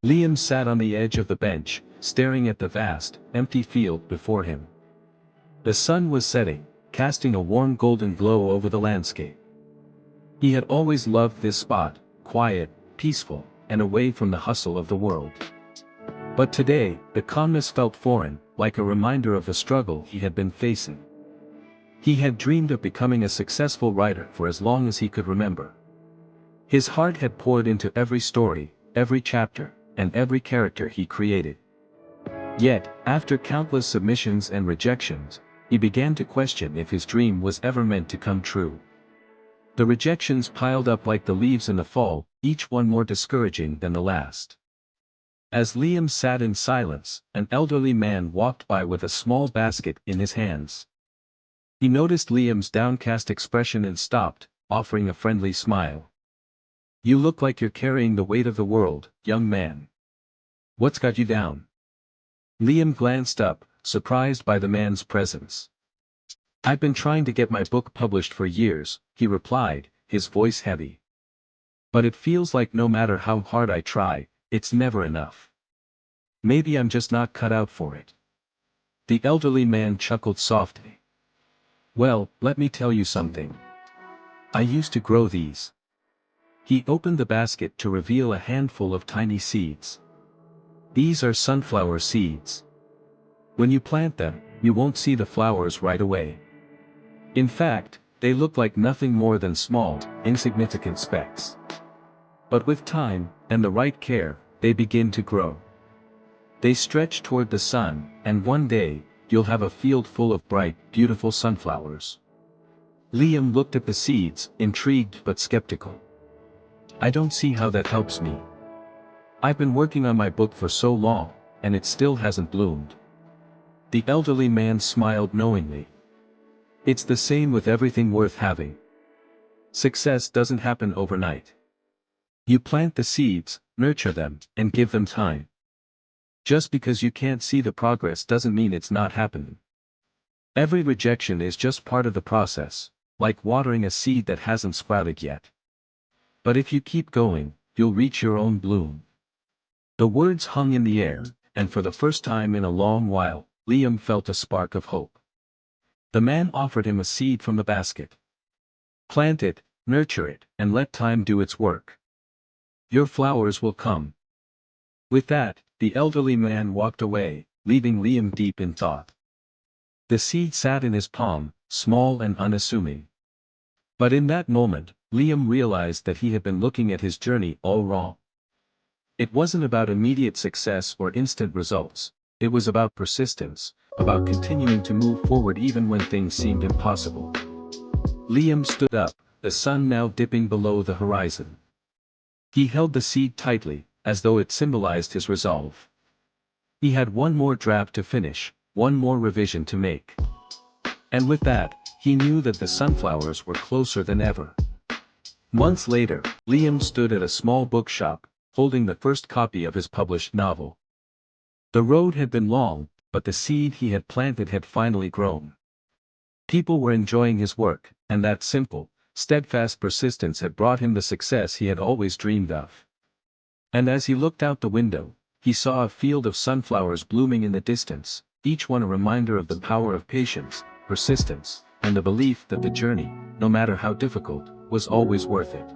Liam sat on the edge of the bench, staring at the vast, empty field before him. The sun was setting, casting a warm golden glow over the landscape. He had always loved this spot, quiet, peaceful, and away from the hustle of the world. But today, the calmness felt foreign, like a reminder of the struggle he had been facing. He had dreamed of becoming a successful writer for as long as he could remember. His heart had poured into every story, every chapter, and every character he created. Yet, after countless submissions and rejections, he began to question if his dream was ever meant to come true. The rejections piled up like the leaves in the fall, each one more discouraging than the last. As Liam sat in silence, an elderly man walked by with a small basket in his hands. He noticed Liam's downcast expression and stopped, offering a friendly smile. "You look like you're carrying the weight of the world, young man. What's got you down?" Liam glanced up, surprised by the man's presence. "I've been trying to get my book published for years," he replied, his voice heavy. "But it feels like no matter how hard I try, it's never enough. Maybe I'm just not cut out for it." The elderly man chuckled softly. "Well, let me tell you something. I used to grow these." He opened the basket to reveal a handful of tiny seeds. "These are sunflower seeds. When you plant them, you won't see the flowers right away. In fact, they look like nothing more than small, insignificant specks. But with time, and the right care, they begin to grow. They stretch toward the sun, and one day, you'll have a field full of bright, beautiful sunflowers." Liam looked at the seeds, intrigued but skeptical. "I don't see how that helps me. I've been working on my book for so long, and it still hasn't bloomed." The elderly man smiled knowingly. "It's the same with everything worth having. Success doesn't happen overnight. You plant the seeds, nurture them, and give them time. Just because you can't see the progress doesn't mean it's not happening. Every rejection is just part of the process, like watering a seed that hasn't sprouted yet. But if you keep going, you'll reach your own bloom." The words hung in the air, and for the first time in a long while, Liam felt a spark of hope. The man offered him a seed from the basket. "Plant it, nurture it, and let time do its work. Your flowers will come." With that, the elderly man walked away, leaving Liam deep in thought. The seed sat in his palm, small and unassuming. But in that moment, Liam realized that he had been looking at his journey all wrong. It wasn't about immediate success or instant results. It was about persistence, about continuing to move forward even when things seemed impossible. Liam stood up, the sun now dipping below the horizon. He held the seed tightly, as though it symbolized his resolve. He had one more draft to finish, one more revision to make. And with that, he knew that the sunflowers were closer than ever. Months later, Liam stood at a small bookshop, holding the first copy of his published novel. The road had been long, but the seed he had planted had finally grown. People were enjoying his work, and that simple, steadfast persistence had brought him the success he had always dreamed of. And as he looked out the window, he saw a field of sunflowers blooming in the distance, each one a reminder of the power of patience, persistence, and the belief that the journey, no matter how difficult, was always worth it.